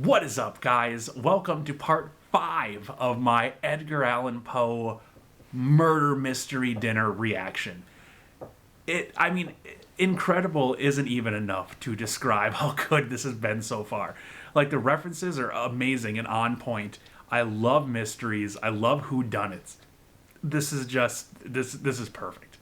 What is up, guys? Welcome to part 5 of my Edgar Allan Poe murder mystery dinner reaction. Incredible isn't even enough to describe how good this has been so far. Like, the references are amazing and on point. I love mysteries. I love whodunits. This is perfect.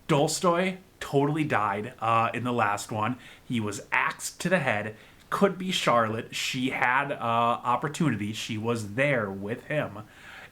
Tolstoy totally died in the last one. He was axed to the head. Could be Charlotte. She had opportunity. She was there with him.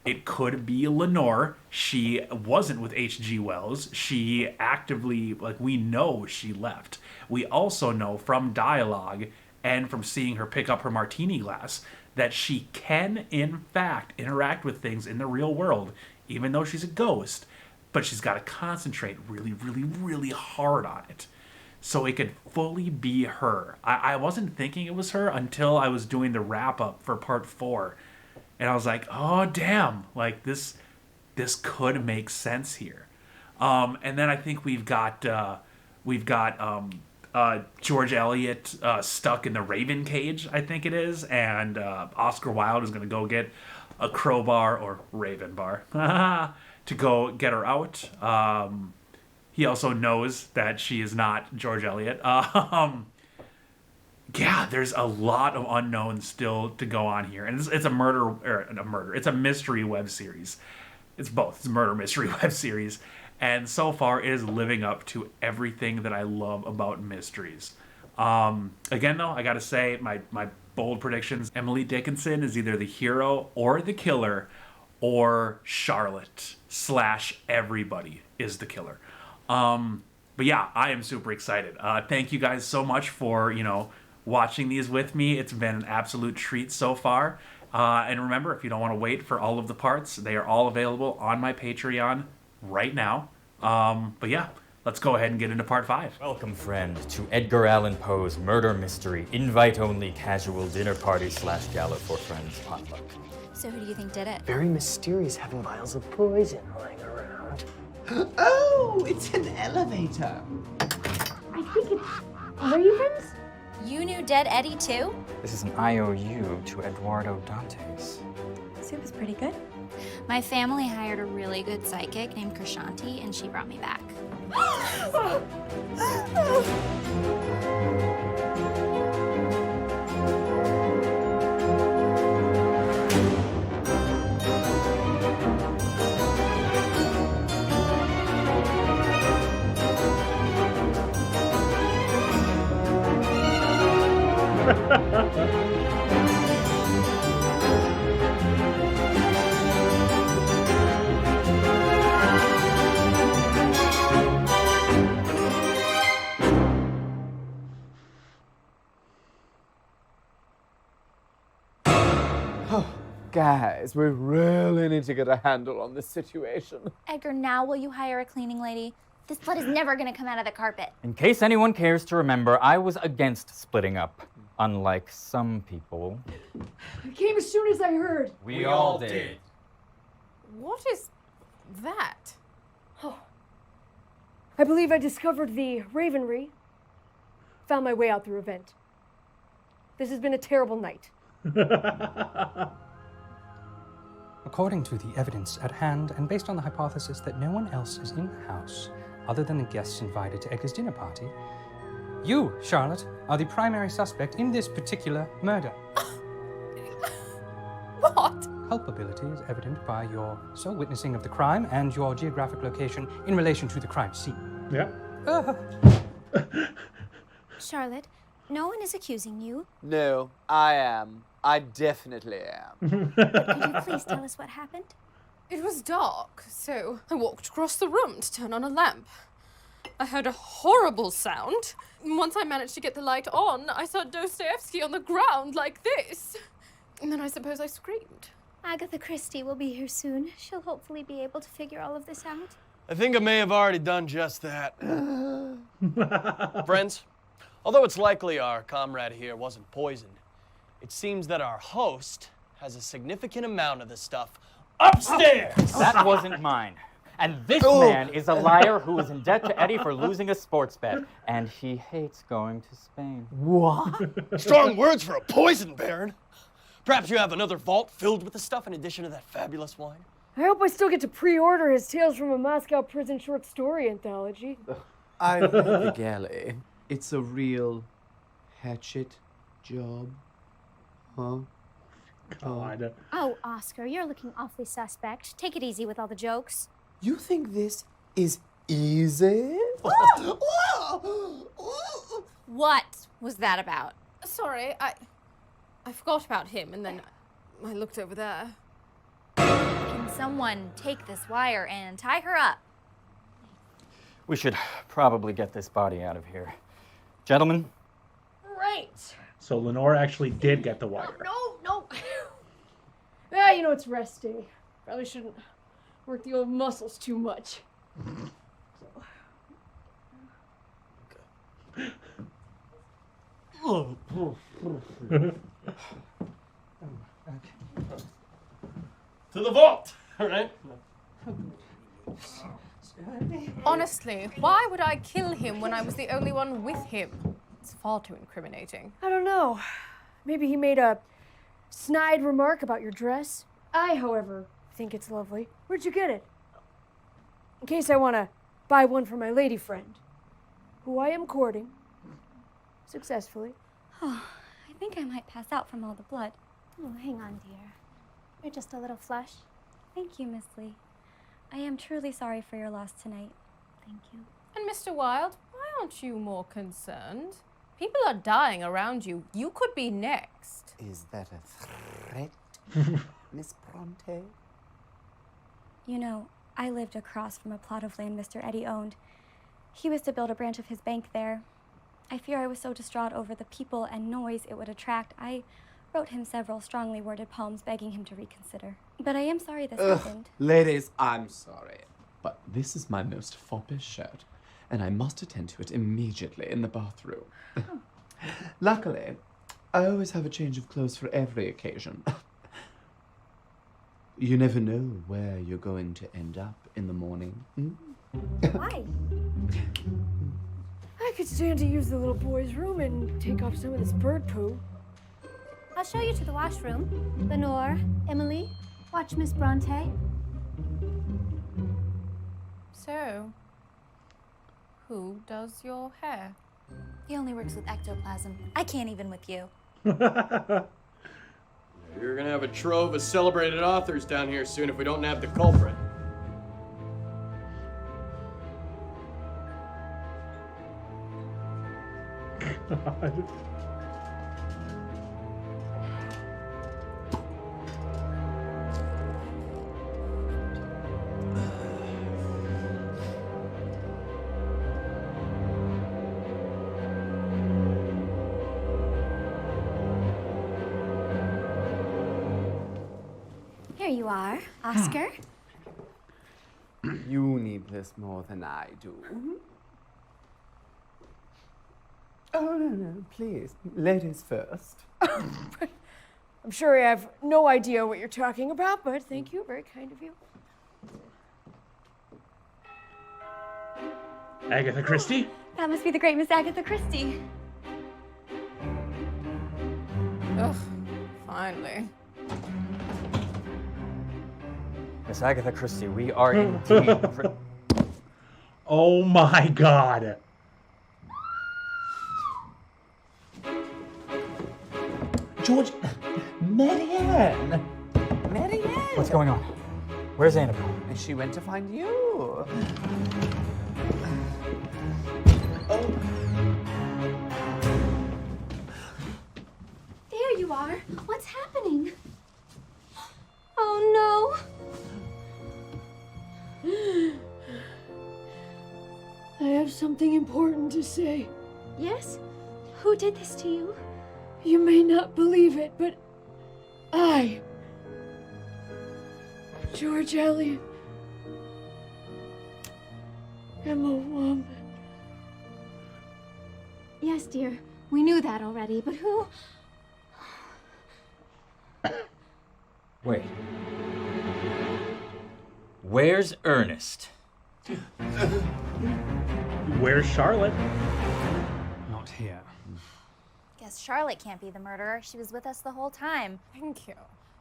It could be Lenore. She wasn't with H.G. Wells. She actively, we know she left. We also know from dialogue and from seeing her pick up her martini glass that she can, in fact, interact with things in the real world, even though she's a ghost. But she's got to concentrate really, really, really hard on it. So it could fully be her. I wasn't thinking it was her until I was doing the wrap-up for part 4. And I was like, oh, damn. This could make sense here. And then I think we've got George Eliot stuck in the Raven cage, I think it is. And Oscar Wilde is going to go get a crowbar or Raven bar to go get her out. He also knows that she is not George Eliot. Yeah, there's a lot of unknowns still to go on here. And it's it's a mystery web series. It's both. It's a murder mystery web series. And so far, it is living up to everything that I love about mysteries. Again, though, I gotta say, my bold predictions, Emily Dickinson is either the hero or the killer, or Charlotte / everybody is the killer. But yeah, I am super excited. Thank you guys so much for, watching these with me. It's been an absolute treat so far. And remember, if you don't want to wait for all of the parts, they are all available on my Patreon right now. But yeah, let's go ahead and get into part 5. Welcome, friend, to Edgar Allan Poe's murder mystery, invite-only casual dinner party / gala for friends potluck. So who do you think did it? Very mysterious, having vials of poison lying around. Oh, it's an elevator. I think it's Ravens? You knew Dead Eddie too? This is an IOU to Eduardo Dantes. Soup is pretty good. My family hired a really good psychic named Krishanti, and she brought me back. Guys, we really need to get a handle on this situation. Edgar, now will you hire a cleaning lady? This blood is never gonna come out of the carpet. In case anyone cares to remember, I was against splitting up, unlike some people. I came as soon as I heard. We all did. What is that? Oh. I believe I discovered the Ravenry. Found my way out through a vent. This has been a terrible night. According to the evidence at hand, and based on the hypothesis that no one else is in the house other than the guests invited to Edgar's dinner party, you, Charlotte, are the primary suspect in this particular murder. What? Culpability is evident by your sole witnessing of the crime and your geographic location in relation to the crime scene. Yeah. Charlotte, no one is accusing you. No, I am. I definitely am. But could you please tell us what happened? It was dark, so I walked across the room to turn on a lamp. I heard a horrible sound. Once I managed to get the light on, I saw Dostoevsky on the ground like this. And then I suppose I screamed. Agatha Christie will be here soon. She'll hopefully be able to figure all of this out. I think I may have already done just that. Friends, although it's likely our comrade here wasn't poisoned, it seems that our host has a significant amount of the stuff upstairs. That wasn't mine. And this man is a liar who is in debt to Eddie for losing a sports bet. And he hates going to Spain. What? Strong words for a poison baron. Perhaps you have another vault filled with the stuff in addition to that fabulous wine. I hope I still get to pre-order his Tales from a Moscow Prison short story anthology. I love the galley. It's a real hatchet job. Huh? God. Oh, Oscar, you're looking awfully suspect. Take it easy with all the jokes. You think this is easy? What was that about? Sorry, I forgot about him, and then I looked over there. Can someone take this wire and tie her up? We should probably get this body out of here. Gentlemen? Right. So Lenore actually did get the wire. No. Ah, you know, it's rest day. Probably shouldn't work the old muscles too much. To the vault, all right? Honestly, why would I kill him when I was the only one with him? It's far too incriminating. I don't know. Maybe he made a snide remark about your dress. I, however, think it's lovely. Where'd you get it? In case I want to buy one for my lady friend, who I am courting successfully. Oh, I think I might pass out from all the blood. Oh, hang on, dear. You're just a little flush. Thank you, Miss Lee. I am truly sorry for your loss tonight. Thank you. And Mr. Wilde, why aren't you more concerned? People are dying around you. You could be next. Is that a threat, Miss Bronte? You know, I lived across from a plot of land Mr. Eddie owned. He was to build a branch of his bank there. I fear I was so distraught over the people and noise it would attract, I wrote him several strongly worded poems begging him to reconsider. But I am sorry this happened. Ladies, I'm sorry. But this is my most foppish shirt, and I must attend to it immediately in the bathroom. Luckily, I always have a change of clothes for every occasion. You never know where you're going to end up in the morning. Why? I could stand to use the little boy's room and take off some of this bird poo. I'll show you to the washroom. Lenore, Emily, watch Miss Bronte. So, who does your hair? He only works with ectoplasm. I can't even with you. You're gonna have a trove of celebrated authors down here soon if we don't nab the culprit. Here you are, Oscar. You need this more than I do. Oh, no, please. Ladies first. I'm sure I have no idea what you're talking about, but thank you. Very kind of you. Agatha Christie? That must be the great Miss Agatha Christie. Ugh, finally. Miss Agatha Christie, we are indeed... Oh my God. George, Marianne! What's going on? Where's Annabelle? She went to find you. There you are. What's happening? Oh, no. I have something important to say. Yes? Who did this to you? You may not believe it, but I, George Eliot, am a woman. Yes, dear. We knew that already, but who? Wait. Where's Ernest? Where's Charlotte? Not here. Guess Charlotte can't be the murderer. She was with us the whole time. Thank you.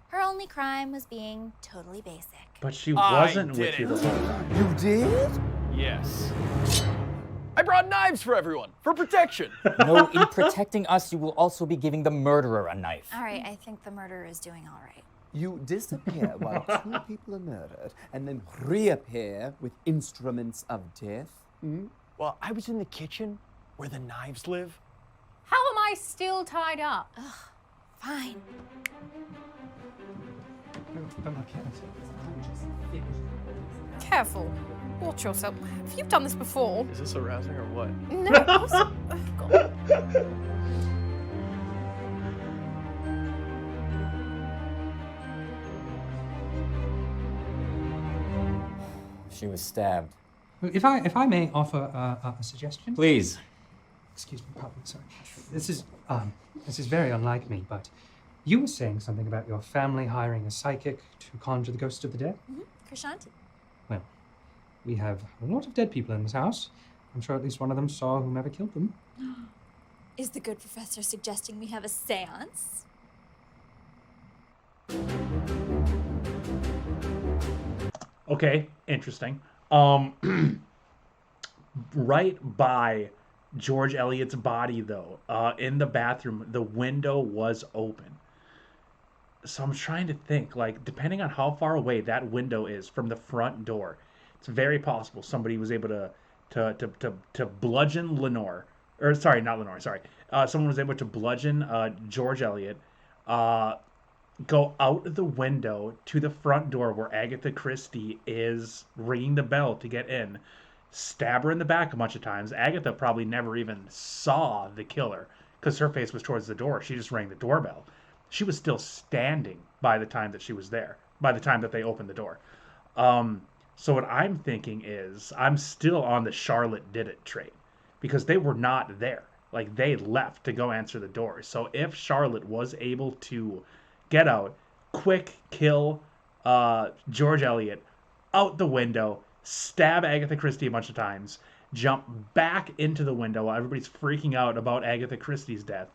Her only crime was being totally basic. But she wasn't did with you the it. whole time. You did? Yes. I brought knives for everyone, for protection. No, in protecting us, you will also be giving the murderer a knife. All right, I think the murderer is doing all right. You disappear while 2 people are murdered, and then reappear with instruments of death? Well, I was in the kitchen where the knives live. How am I still tied up? Fine. Careful. Watch yourself. Have you done this before? Is this arousing or what? No. Oh, God. She was stabbed. Well, if I may offer a suggestion. Please. Excuse me, pardon, sorry. This is very unlike me, but you were saying something about your family hiring a psychic to conjure the ghosts of the dead? Krishanti. Well, we have a lot of dead people in this house. I'm sure at least one of them saw whomever killed them. Is the good professor suggesting we have a seance? Okay, interesting. Right by George Eliot's body, though, in the bathroom, the window was open. So I'm trying to think, like, depending on how far away that window is from the front door, it's very possible somebody was able to bludgeon Lenore, or sorry, not Lenore, sorry. Someone was able to bludgeon George Eliot, go out the window to the front door where Agatha Christie is ringing the bell to get in, stab her in the back a bunch of times. Agatha probably never even saw the killer because her face was towards the door. She just rang the doorbell. She was still standing by the time that she was there, by the time that they opened the door. So what I'm thinking is I'm still on the Charlotte did it train because they were not there. Like, they left to go answer the door. So if Charlotte was able to get out, quick kill George Eliot out the window, stab Agatha Christie a bunch of times, jump back into the window while everybody's freaking out about Agatha Christie's death,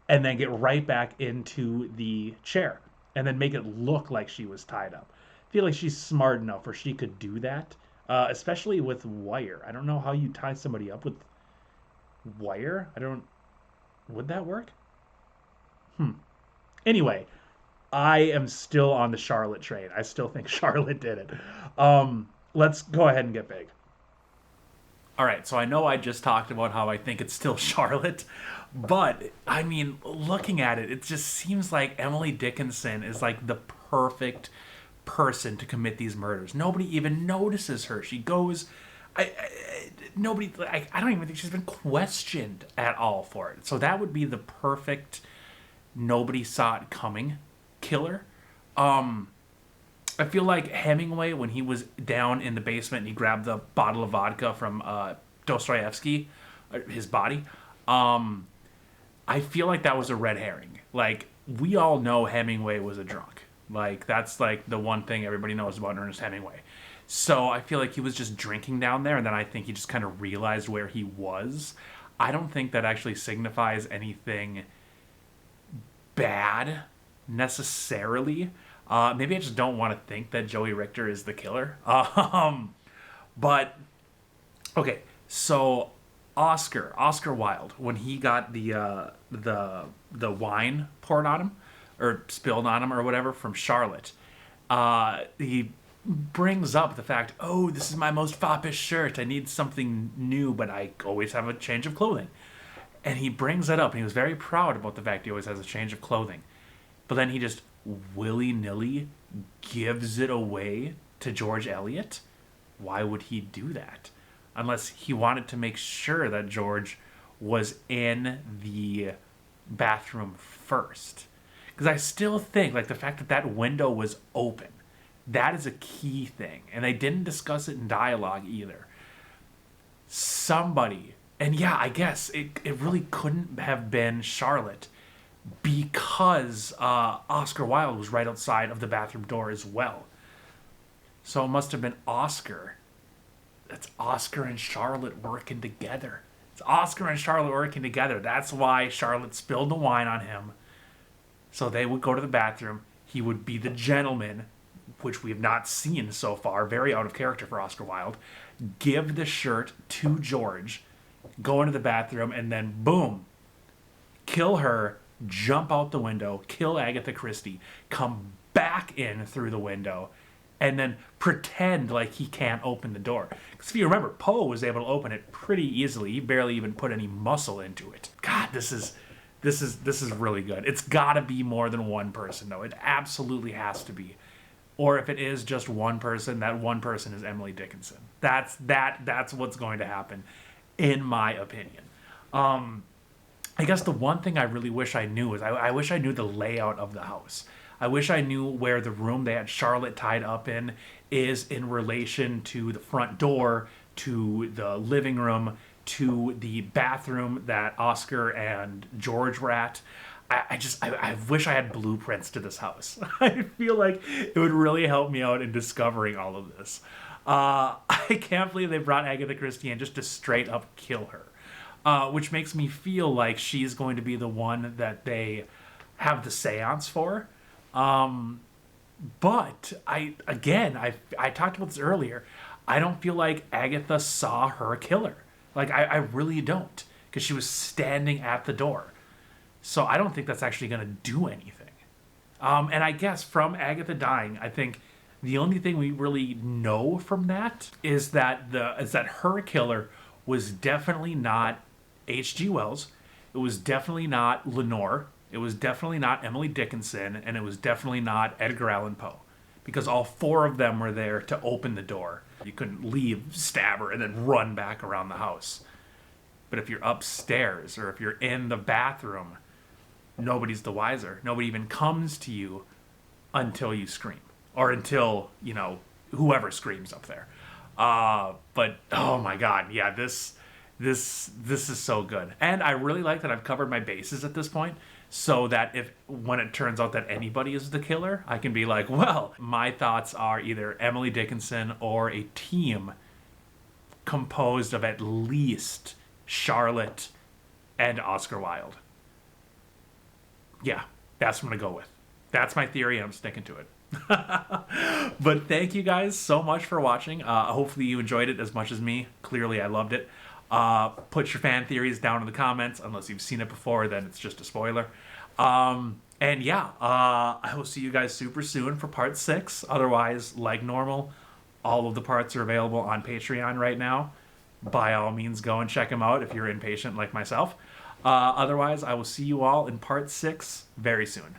and then get right back into the chair, and then make it look like she was tied up. I feel like she's smart enough where she could do that, especially with wire. I don't know how you tie somebody up with wire. Would that work? Anyway, I am still on the Charlotte train. I still think Charlotte did it. Let's go ahead and get big. All right, so I know I just talked about how I think it's still Charlotte, but I mean, looking at it, it just seems like Emily Dickinson is like the perfect person to commit these murders. Nobody even notices her. She goes, I don't even think she's been questioned at all for it. So that would be the perfect nobody saw it coming killer. I feel like Hemingway, when he was down in the basement and he grabbed the bottle of vodka from Dostoevsky, his body, I feel like that was a red herring. Like, we all know Hemingway was a drunk. Like, that's like the one thing everybody knows about Ernest Hemingway. So I feel like he was just drinking down there, and then I think he just kind of realized where he was. I don't think that actually signifies anything bad necessarily. Maybe I just don't want to think that Joey Richter is the killer. But okay, so Oscar Wilde, when he got the wine poured on him or spilled on him or whatever from Charlotte, he brings up the fact, oh, this is my most foppish shirt. I need something new, but I always have a change of clothing. And he brings that up, and he was very proud about the fact he always has a change of clothing. But then he just willy-nilly gives it away to George Eliot. Why would he do that? Unless he wanted to make sure that George was in the bathroom first. Because I still think, like, the fact that that window was open, that is a key thing. And they didn't discuss it in dialogue either. Somebody, and yeah, I guess it really couldn't have been Charlotte, because Oscar Wilde was right outside of the bathroom door as well. So it must have been Oscar. That's Oscar and Charlotte working together. It's Oscar and Charlotte working together. That's why Charlotte spilled the wine on him. So they would go to the bathroom. He would be the gentleman, which we have not seen so far, very out of character for Oscar Wilde, give the shirt to George, go into the bathroom, and then boom, kill her, jump out the window, kill Agatha Christie, come back in through the window, and then pretend like he can't open the door. Because if you remember, Poe was able to open it pretty easily. He barely even put any muscle into it. God, this is really good. It's got to be more than one person, though. It absolutely has to be. Or if it is just one person, that one person is Emily Dickinson. That's what's going to happen, in my opinion. I guess the one thing I really wish I knew is I wish I knew the layout of the house. I wish I knew where the room they had Charlotte tied up in is in relation to the front door, to the living room, to the bathroom that Oscar and George were at. I wish I had blueprints to this house. I feel like it would really help me out in discovering all of this. I can't believe they brought Agatha Christie in just to straight up kill her. Which makes me feel like she's going to be the one that they have the seance for. But I talked about this earlier. I don't feel like Agatha saw her killer. Like, I really don't. Because she was standing at the door. So I don't think that's actually going to do anything. And I guess from Agatha dying, I think the only thing we really know from that is that her killer was definitely not H.G. Wells. It was definitely not Lenore. It was definitely not Emily Dickinson. And it was definitely not Edgar Allan Poe. Because all four of them were there to open the door. You couldn't leave, stab her, and then run back around the house. But if you're upstairs or if you're in the bathroom, nobody's the wiser. Nobody even comes to you until you scream. Or until, whoever screams up there. But, oh my god, yeah, this is so good. And I really like that I've covered my bases at this point, so that when it turns out that anybody is the killer, I can be like, well, my thoughts are either Emily Dickinson or a team composed of at least Charlotte and Oscar Wilde. Yeah, that's what I'm going to go with. That's my theory, and I'm sticking to it. But thank you guys so much for watching. Hopefully you enjoyed it as much as me. Clearly I loved it. Put your fan theories down in the comments. Unless you've seen it before, then it's just a spoiler. And yeah, I will see you guys super soon for part 6. Otherwise, like normal, all of the parts are available on Patreon right now. By all means, go and check them out if you're impatient like myself. Otherwise, I will see you all in part 6 very soon.